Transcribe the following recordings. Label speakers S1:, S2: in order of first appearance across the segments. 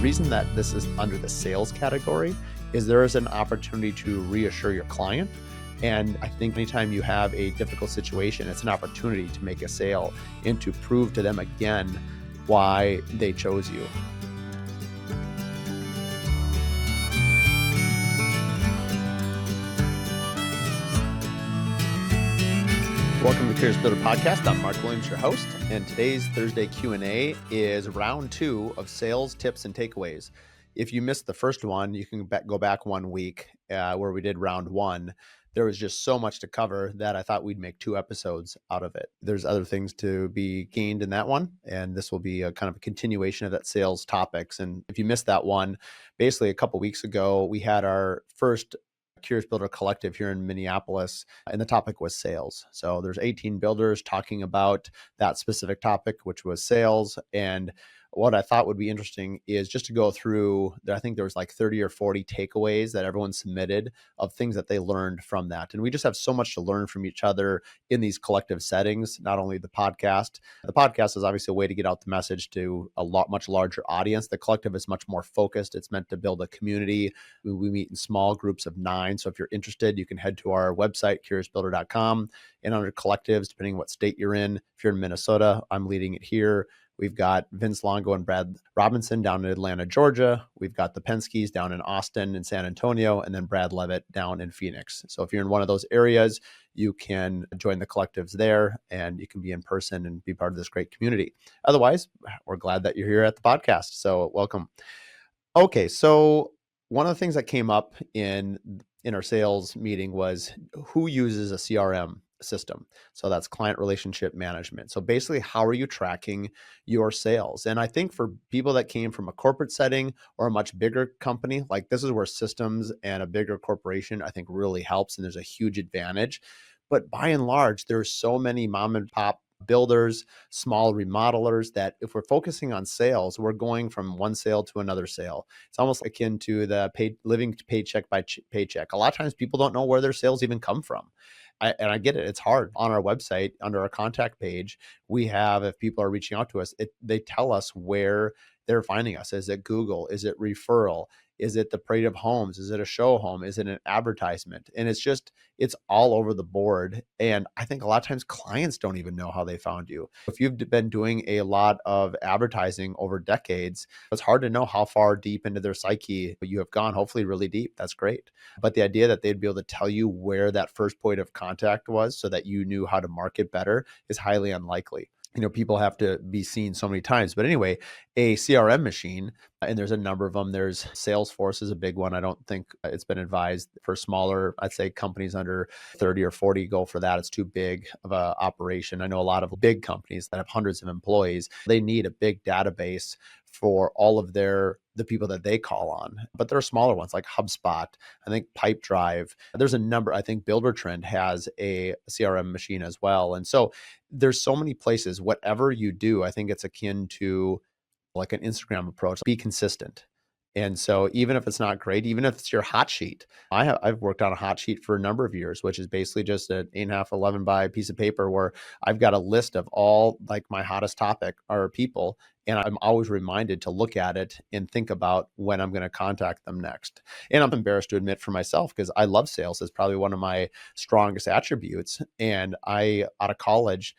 S1: reason that this is under the sales category is there is an opportunity to reassure your client. And I think anytime you have a difficult situation, it's an opportunity to make a sale and to prove to them again why they chose you. Welcome to the Curious Builder Podcast. I'm Mark Williams, your host, and today's Thursday Q&A is round 2 of sales tips and takeaways. If you missed the first one, you can go back 1 week where we did round 1. There was just so much to cover that I thought we'd make 2 episodes out of it. There's other things to be gained in that one, and this will be a kind of a continuation of that sales topics. And if you missed that one, basically a couple weeks ago, we had our first Curious Builder Collective here in Minneapolis, and the topic was sales. So there's 18 builders talking about that specific topic, which was sales. And what I thought would be interesting is just to go through, I think there was like 30 or 40 takeaways that everyone submitted of things that they learned from that. And we just have so much to learn from each other in these collective settings, not only the podcast. The podcast is obviously a way to get out the message to a much larger audience. The collective is much more focused. It's meant to build a community. We meet in small groups of 9. So if you're interested, you can head to our website, curiousbuilder.com, and under collectives, depending on what state you're in. If you're in Minnesota, I'm leading it here. We've got Vince Longo and Brad Robinson down in Atlanta, Georgia. We've got the Penskes down in Austin and San Antonio, and then Brad Levitt down in Phoenix. So if you're in one of those areas, you can join the collectives there and you can be in person and be part of this great community. Otherwise, we're glad that you're here at the podcast. So welcome. Okay, so one of the things that came up in our sales meeting was who uses a CRM system. So that's client relationship management. So basically, how are you tracking your sales? And I think for people that came from a corporate setting or a much bigger company, like this is where systems and a bigger corporation, I think really helps. And there's a huge advantage. But by and large, there's so many mom and pop builders, small remodelers that if we're focusing on sales, we're going from one sale to another sale. It's almost akin to the living paycheck by paycheck. A lot of times people don't know where their sales even come from. I get it. It's hard. On our website, under our contact page, we have, if people are reaching out to us, they tell us where they're finding us. Is it Google? Is it referral? Is it the Parade of Homes? Is it a show home? Is it an advertisement? And it's all over the board. And I think a lot of times clients don't even know how they found you. If you've been doing a lot of advertising over decades, it's hard to know how far deep into their psyche you have gone, hopefully really deep. That's great. But the idea that they'd be able to tell you where that first point of contact was so that you knew how to market better is highly unlikely. People have to be seen so many times. But anyway, a CRM machine, and there's a number of them. There's Salesforce is a big one. I don't think it's been advised for smaller, I'd say companies under 30 or 40 go for that. It's too big of an operation. I know a lot of big companies that have hundreds of employees. They need a big database for all of the people that they call on. But there are smaller ones like HubSpot, I think Pipedrive. There's a number, I think BuilderTrend has a CRM machine as well. And so there's so many places, whatever you do, I think it's akin to like an Instagram approach. Be consistent. And so even if it's not great, even if it's your hot sheet, I've worked on a hot sheet for a number of years, which is basically just an 8.5, 11 by piece of paper where I've got a list of all like my hottest topic or people. And I'm always reminded to look at it and think about when I'm going to contact them next. And I'm embarrassed to admit for myself, because I love sales. It's probably one of my strongest attributes. And I, out of college,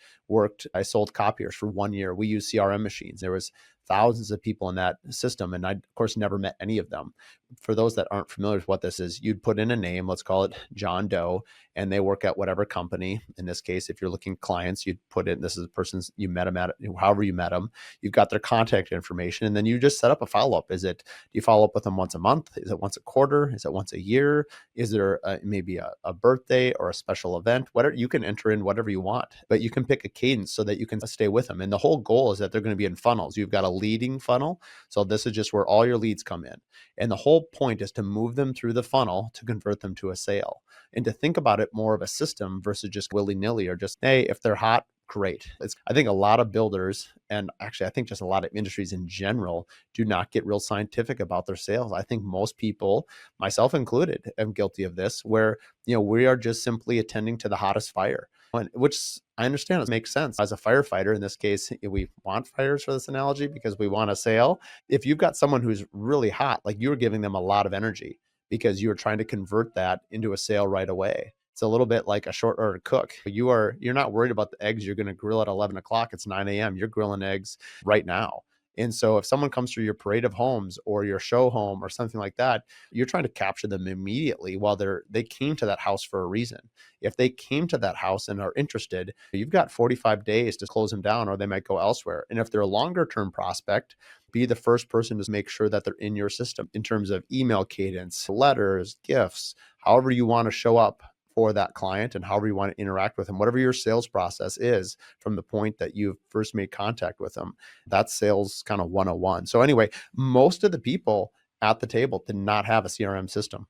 S1: I sold copiers for 1 year. We used CRM machines. There was thousands of people in that system. And I, of course, never met any of them. For those that aren't familiar with what this is, you'd put in a name, let's call it John Doe, and they work at whatever company. In this case, if you're looking at clients, you'd put in, this is the person you met them at, however you met them. You've got their contact information, and then you just set up a follow-up. Do you follow up with them once a month? Is it once a quarter? Is it once a year? Is there maybe a birthday or a special event? Whatever, you can enter in whatever you want, but you can pick a cadence so that you can stay with them. And the whole goal is that they're going to be in funnels. You've got a leading funnel. So this is just where all your leads come in. And the whole point is to move them through the funnel to convert them to a sale, and to think about it more of a system versus just willy-nilly or just, hey, if they're hot, great. I think a lot of builders, and actually I think just a lot of industries in general, do not get real scientific about their sales. I think most people, myself included, am guilty of this, where we are just simply attending to the hottest fire. Which I understand it makes sense. As a firefighter, in this case, we want fires for this analogy because we want a sale. If you've got someone who's really hot, like you're giving them a lot of energy because you're trying to convert that into a sale right away. It's a little bit like a short order cook. You're not worried about the eggs you're going to grill at 11 o'clock. It's 9 a.m. You're grilling eggs right now. And so if someone comes through your parade of homes or your show home or something like that, you're trying to capture them immediately while they came to that house for a reason. If they came to that house and are interested, you've got 45 days to close them down or they might go elsewhere. And if they're a longer term prospect, be the first person to make sure that they're in your system in terms of email cadence, letters, gifts, however you want to show up for that client and however you want to interact with them, whatever your sales process is from the point that you've first made contact with them. That's sales kind of 101. So anyway, most of the people at the table did not have a CRM system.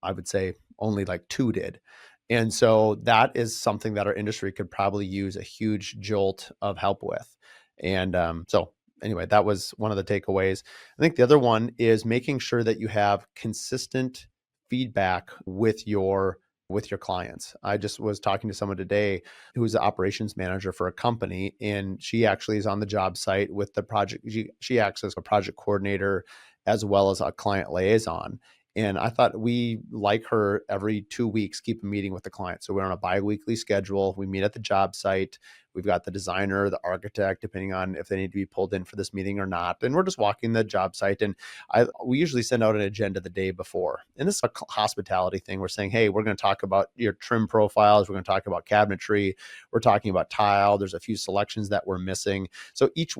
S1: I would say only like two did. And so that is something that our industry could probably use a huge jolt of help with. And so anyway, that was one of the takeaways. I think the other one is making sure that you have consistent feedback with your clients. I just was talking to someone today who's the operations manager for a company, and she actually is on the job site with the project. She acts as a project coordinator as well as a client liaison. And I thought we, like her, every 2 weeks, keep a meeting with the client. So we're on a bi-weekly schedule. We meet at the job site. We've got the designer, the architect, depending on if they need to be pulled in for this meeting or not. And we're just walking the job site. And we usually send out an agenda the day before. And this is a hospitality thing. We're saying, hey, we're going to talk about your trim profiles. We're going to talk about cabinetry. We're talking about tile. There's a few selections that we're missing. So each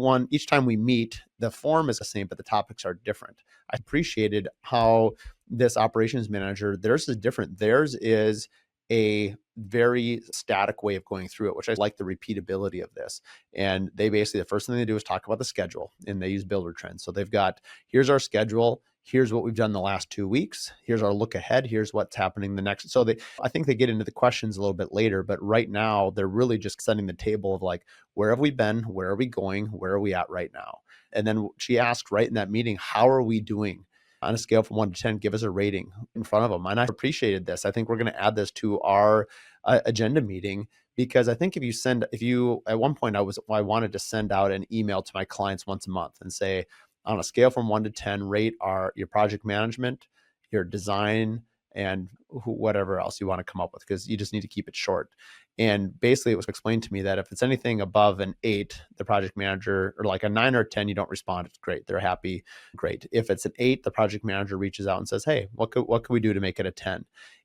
S1: time we meet, the form is the same, but the topics are different. I appreciated how this operations manager, theirs is different. Theirs is a very static way of going through it, which I like the repeatability of this. And they basically, the first thing they do is talk about the schedule, and they use builder trends. So they've got, here's our schedule. Here's what we've done the last 2 weeks. Here's our look ahead. Here's what's happening the next. So I think they get into the questions a little bit later, but right now they're really just setting the table of like, where have we been? Where are we going? Where are we at right now? And then she asked right in that meeting, how are we doing? On a scale from 1 to 10, give us a rating in front of them. And I appreciated this. I think we're going to add this to our agenda meeting, because I think at one point I wanted to send out an email to my clients once a month and say, on a scale from 1 to 10, rate your project management, your design, and whatever else you want to come up with, because you just need to keep it short. And basically it was explained to me that if it's anything above an 8, the project manager, or like a 9 or a 10, you don't respond. It's great. They're happy. Great. If it's an 8, the project manager reaches out and says, hey, what could we do to make it a 10?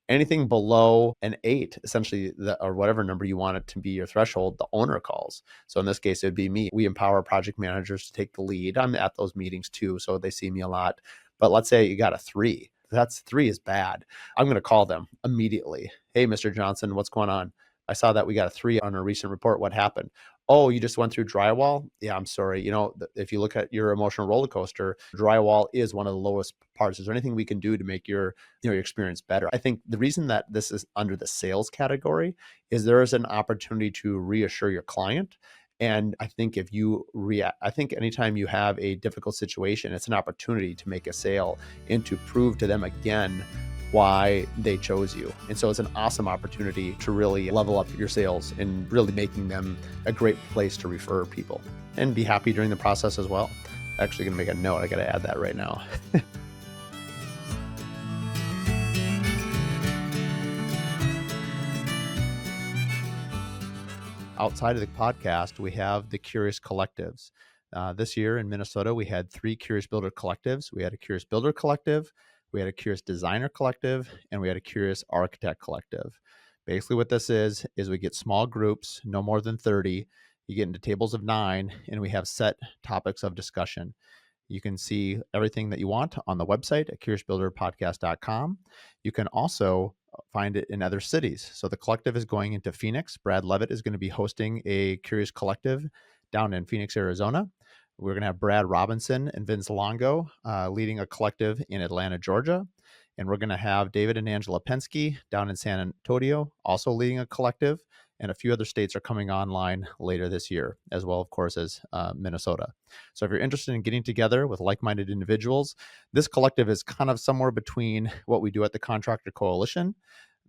S1: Anything below an 8, essentially, or whatever number you want it to be your threshold, the owner calls. So in this case, it would be me. We empower project managers to take the lead. I'm at those meetings too, so they see me a lot. But let's say you got a 3. That's 3 is bad. I'm going to call them immediately. Hey, Mr. Johnson, what's going on? I saw that we got a 3 on a recent report. What happened? Oh, you just went through drywall? Yeah, I'm sorry. If you look at your emotional roller coaster, drywall is one of the lowest parts. Is there anything we can do to make your experience better? I think the reason that this is under the sales category is there is an opportunity to reassure your client. And I think I think anytime you have a difficult situation, it's an opportunity to make a sale and to prove to them again why they chose you. And so it's an awesome opportunity to really level up your sales and really making them a great place to refer people, and be happy during the process as well. Actually going to make a note. I got to add that right now. Outside of the podcast, we have the Curious Collectives. This year in Minnesota, we had 3 Curious Builder Collectives. We had a Curious Builder Collective, we had a Curious Designer Collective, and we had a Curious Architect Collective. Basically what this is we get small groups, no more than 30. You get into tables of 9, and we have set topics of discussion. You can see everything that you want on the website at curiousbuilderpodcast.com. You can also find it in other cities. So the collective is going into Phoenix. Brad Levitt is going to be hosting a Curious Collective down in Phoenix, Arizona. We're going to have Brad Robinson and Vince Longo leading a collective in Atlanta, Georgia. And we're going to have David and Angela Penske down in San Antonio, also leading a collective. And a few other states are coming online later this year, as well, of course, as Minnesota. So if you're interested in getting together with like-minded individuals, this collective is kind of somewhere between what we do at the Contractor Coalition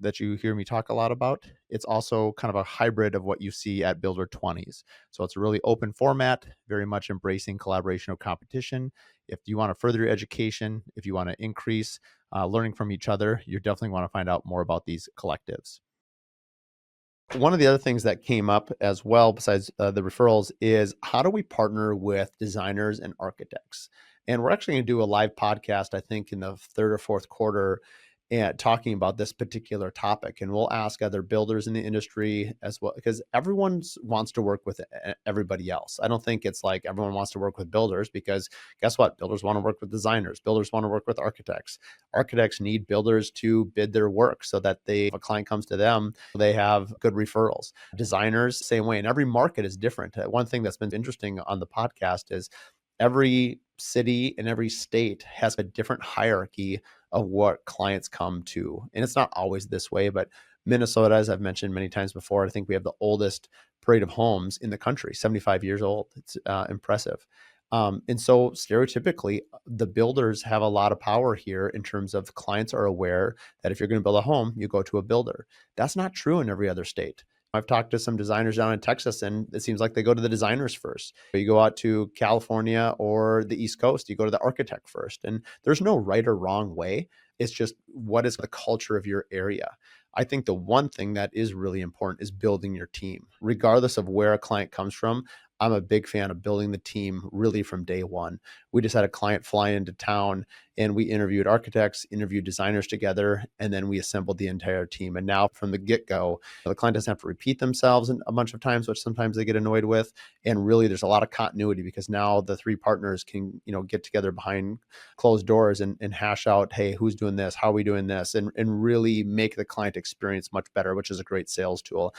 S1: that you hear me talk a lot about. It's also kind of a hybrid of what you see at Builder 20s. So it's a really open format, very much embracing collaboration or competition. If you want to further your education, if you want to increase learning from each other, you definitely want to find out more about these collectives. One of the other things that came up as well, besides the referrals, is how do we partner with designers and architects? And we're actually going to do a live podcast, I think, in the third or fourth quarter, and talking about this particular topic. And we'll ask other builders in the industry as well, because everyone wants to work with everybody else. I don't think it's like everyone wants to work with builders, because guess what? Builders want to work with designers. Builders want to work with architects. Architects need builders to bid their work so that they, if a client comes to them, they have good referrals. Designers, same way. And every market is different. One thing that's been interesting on the podcast is every city and every state has a different hierarchy of what clients come to. And it's not always this way, but Minnesota, as I've mentioned many times before, I think we have the oldest parade of homes in the country, 75 years old. It's impressive. And so stereotypically, the builders have a lot of power here in terms of clients are aware that if you're going to build a home, you go to a builder. That's not true in every other state. I've talked to some designers down in Texas, and it seems like they go to the designers first. You go out to California or the East Coast, you go to the architect first. And there's no right or wrong way. It's just what is the culture of your area. I think the one thing that is really important is building your team. Regardless of where a client comes from, I'm a big fan of building the team really from day one. We just had a client fly into town, and we interviewed architects, interviewed designers together, and then we assembled the entire team. And now from the get-go, the client doesn't have to repeat themselves a bunch of times, which sometimes they get annoyed with. And really there's a lot of continuity, because now the three partners can, get together behind closed doors and hash out, hey, who's doing this? How are we doing this? And really make the client experience much better, which is a great sales tool.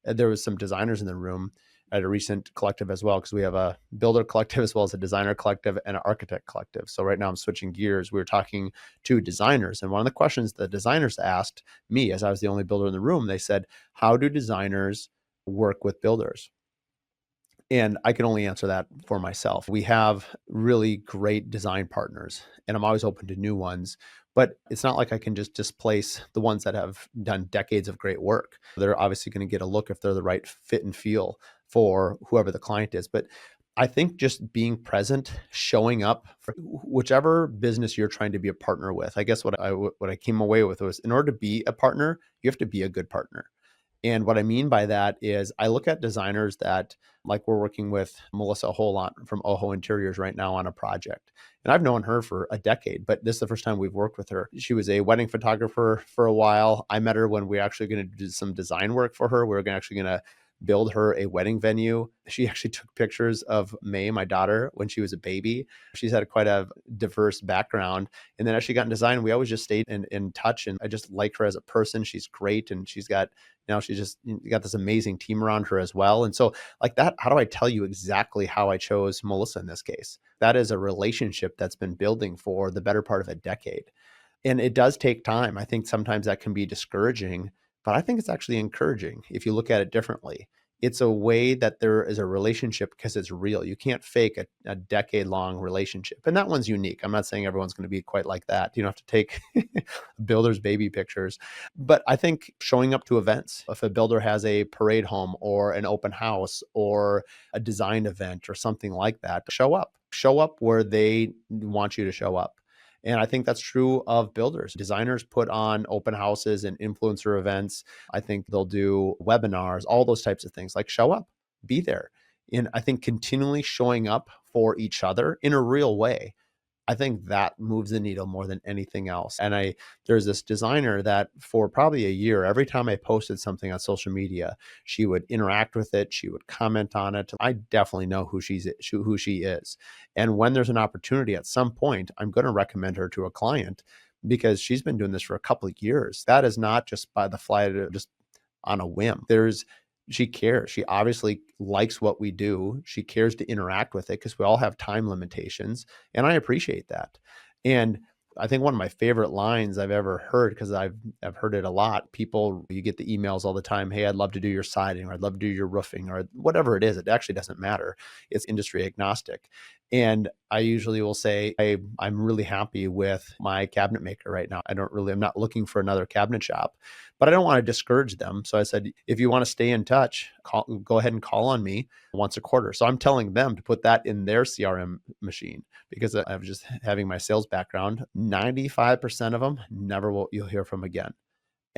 S1: There was some designers in the room at a recent collective as well, because we have a builder collective as well as a designer collective and an architect collective. So right now I'm switching gears. We were talking to designers, and one of the questions the designers asked me, as I was the only builder in the room, they said, how do designers work with builders? And I can only answer that for myself. We have really great design partners, and I'm always open to new ones. But it's not like I can just displace the ones that have done decades of great work. They're obviously going to get a look if they're the right fit and feel for whoever the client is. But I think just being present, showing up for whichever business you're trying to be a partner with. I guess what I came away with was, in order to be a partner, you have to be a good partner. And what I mean by that is I look at designers that, like, we're working with Melissa a whole lot from Oho Interiors right now on a project. And I've known her for a decade, but this is the first time we've worked with her. She was a wedding photographer for a while. I met her when we were actually going to do some design work for her. We were actually going to build her a wedding venue. She actually took pictures of May, my daughter, when she was a baby. She's had quite a diverse background. And then as she got in design, we always just stayed in touch. And I just like her as a person. She's great. And she's got this amazing team around her as well. And so, like that, how do I tell you exactly how I chose Melissa in this case? That is a relationship that's been building for the better part of a decade. And it does take time. I think sometimes that can be discouraging, but I think it's actually encouraging if you look at it differently. It's a way that there is a relationship because it's real. You can't fake a decade long relationship. And that one's unique. I'm not saying everyone's going to be quite like that. You don't have to take builder's baby pictures. But I think showing up to events, if a builder has a parade home or an open house or a design event or something like that, show up. Show up where they want you to show up. And I think that's true of builders. Designers put on open houses and influencer events. I think they'll do webinars, all those types of things. Like, show up, be there. And I think continually showing up for each other in a real way, I think that moves the needle more than anything else. And there's this designer that for probably a year, every time I posted something on social media, she would interact with it. She would comment on it. I definitely know who she is. And when there's an opportunity at some point, I'm going to recommend her to a client, because she's been doing this for a couple of years. That is not just by the fly, just on a whim. She cares. She obviously likes what we do. She cares to interact with it, because we all have time limitations. And I appreciate that. And I think one of my favorite lines I've ever heard, because I've heard it a lot. You get the emails all the time. Hey, I'd love to do your siding, or I'd love to do your roofing, or whatever it is. It actually doesn't matter. It's industry agnostic. And I usually will say, I'm really happy with my cabinet maker right now. I'm not looking for another cabinet shop. but I don't want to discourage them. So I said, if you want to stay in touch, go ahead and call on me once a quarter. So I'm telling them to put that in their CRM machine because I was just having my sales background. 95% of them you'll hear from again.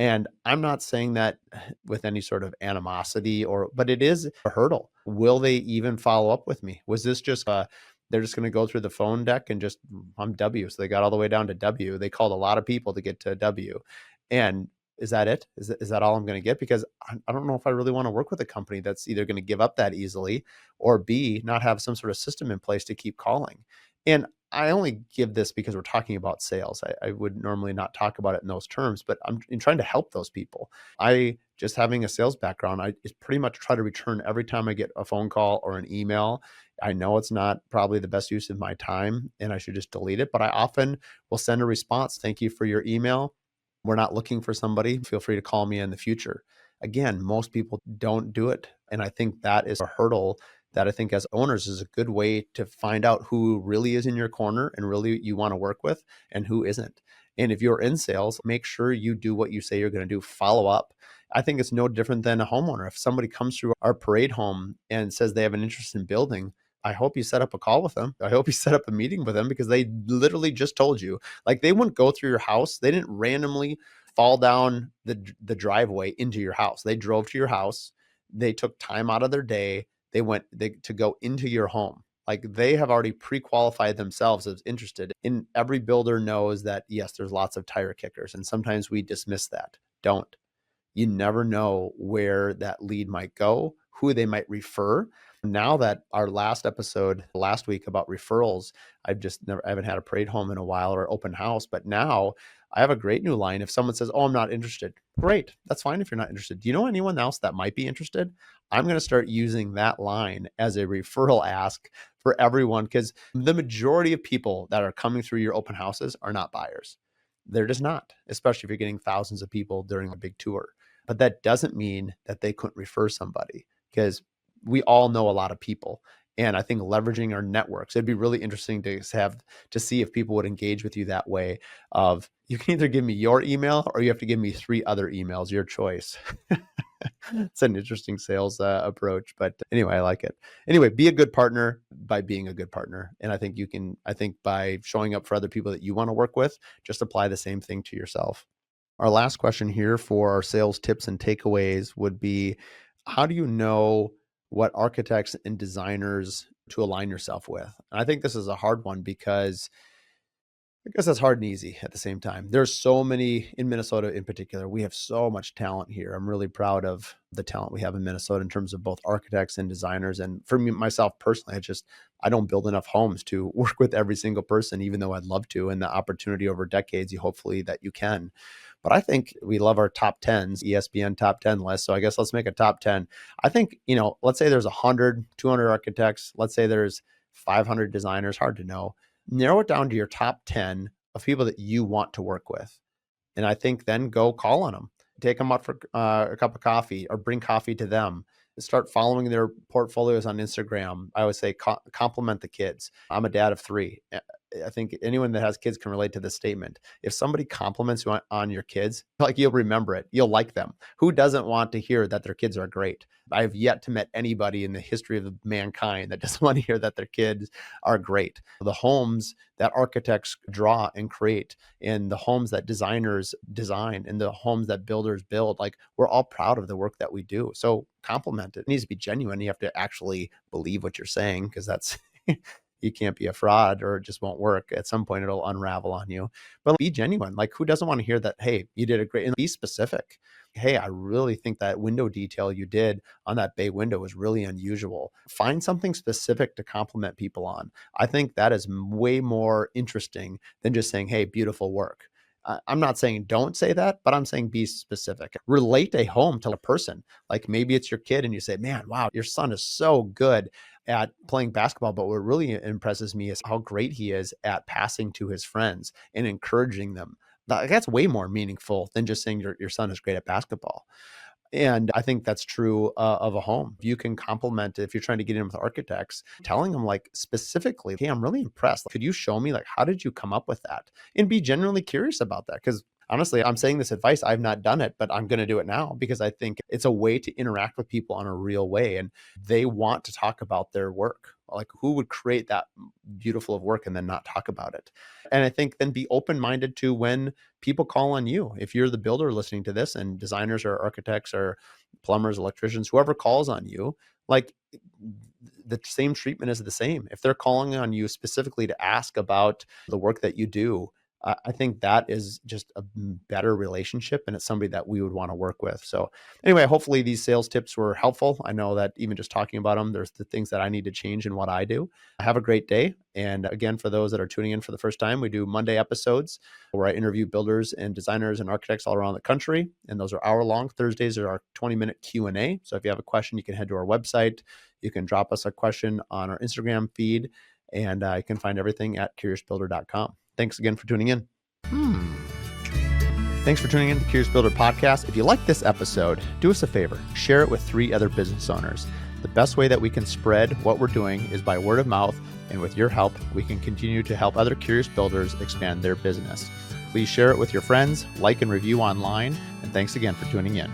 S1: And I'm not saying that with any sort of animosity but it is a hurdle. Will they even follow up with me? Was this just they're just going to go through the phone deck and just I'm W. So they got all the way down to W. They called a lot of people to get to W. And is that it? Is that all I'm going to get? Because I don't know if I really want to work with a company that's either going to give up that easily or B, not have some sort of system in place to keep calling. And I only give this because we're talking about sales. I would normally not talk about it in those terms, but I'm trying to help those people. I just having a sales background, I just pretty much try to return every time I get a phone call or an email. I know it's not probably the best use of my time and I should just delete it, but I often will send a response. Thank you for your email. We're not looking for somebody. Feel free to call me in the future. Again, most people don't do it. And I think that is a hurdle that I think as owners is a good way to find out who really is in your corner and really you want to work with and who isn't. And if you're in sales, make sure you do what you say you're going to do. Follow up. I think it's no different than a homeowner. If somebody comes through our parade home and says they have an interest in building, I hope you set up a call with them. I hope you set up a meeting with them because they literally just told you. Like they wouldn't go through your house. They didn't randomly fall down the driveway into your house. They drove to your house. They took time out of their day to go into your home. Like they have already pre-qualified themselves as interested. And every builder knows that, yes, there's lots of tire kickers. And sometimes we dismiss that. Don't. You never know where that lead might go, who they might refer. Now that our last episode last week about referrals, I haven't had a parade home in a while or open house, but now I have a great new line. If someone says, "Oh, I'm not interested," great. That's fine if you're not interested. Do you know anyone else that might be interested? I'm going to start using that line as a referral ask for everyone because the majority of people that are coming through your open houses are not buyers. They're just not, especially if you're getting thousands of people during a big tour. But that doesn't mean that they couldn't refer somebody because we all know a lot of people. And I think leveraging our networks, it'd be really interesting to see if people would engage with you that way of you can either give me your email or you have to give me 3 other emails, your choice. It's an interesting sales approach, but anyway, I like it. Anyway, be a good partner by being a good partner. And I think by showing up for other people that you want to work with, just apply the same thing to yourself. Our last question here for our sales tips and takeaways would be, how do you know what architects and designers to align yourself with? And I think this is a hard one because I guess that's hard and easy at the same time. There's so many in Minnesota in particular. We have so much talent here. I'm really proud of the talent we have in Minnesota in terms of both architects and designers. And for me, myself personally, I don't build enough homes to work with every single person, even though I'd love to. And the opportunity over decades, hopefully that you can. But I think we love our top 10s, ESPN top 10 list. So I guess let's make a top 10. I think, let's say there's 100, 200 architects. Let's say there's 500 designers. Hard to know. Narrow it down to your top 10 of people that you want to work with. And I think then go call on them, take them out for a cup of coffee or bring coffee to them. Start following their portfolios on Instagram. I would say compliment the kids. I'm a dad of 3. I think anyone that has kids can relate to this statement. If somebody compliments you on your kids, like you'll remember it, you'll like them. Who doesn't want to hear that their kids are great? I have yet to meet anybody in the history of mankind that doesn't want to hear that their kids are great. The homes that architects draw and create and the homes that designers design and the homes that builders build, like we're all proud of the work that we do. So compliment it. It needs to be genuine. You have to actually believe what you're saying because that's you can't be a fraud or it just won't work. At some point it'll unravel on you. But be genuine. Like who doesn't want to hear that, hey, you did a great, and be specific. Hey, I really think that window detail you did on that bay window is really unusual. Find something specific to compliment people on. I think that is way more interesting than just saying, hey, beautiful work. I'm not saying don't say that, but I'm saying be specific. Relate a home to a person. Like maybe it's your kid and you say, man, wow, your son is so good at playing basketball. But what really impresses me is how great he is at passing to his friends and encouraging them. That's way more meaningful than just saying your son is great at basketball. And I think that's true of a home. You can compliment if you're trying to get in with architects, telling them like specifically, hey, I'm really impressed. Could you show me like, how did you come up with that? And be genuinely curious about that. Because honestly, I'm saying this advice. I've not done it, but I'm going to do it now because I think it's a way to interact with people in a real way. And they want to talk about their work. Like, who would create that beautiful of work and then not talk about it? And I think then be open-minded to when people call on you. If you're the builder listening to this and designers or architects or plumbers, electricians, whoever calls on you, like, the same treatment is the same. If they're calling on you specifically to ask about the work that you do, I think that is just a better relationship, and it's somebody that we would want to work with. So anyway, hopefully these sales tips were helpful. I know that even just talking about them, there's the things that I need to change in what I do. Have a great day. And again, for those that are tuning in for the first time, we do Monday episodes where I interview builders and designers and architects all around the country. And those are hour long. Thursdays are our 20-minute Q&A. So if you have a question, you can head to our website. You can drop us a question on our Instagram feed, and you can find everything at curiousbuilder.com. Thanks again for tuning in. Thanks for tuning in to the Curious Builder podcast. If you like this episode, do us a favor, share it with 3 other business owners. The best way that we can spread what we're doing is by word of mouth, and with your help, we can continue to help other curious builders expand their business. Please share it with your friends, like and review online, and thanks again for tuning in.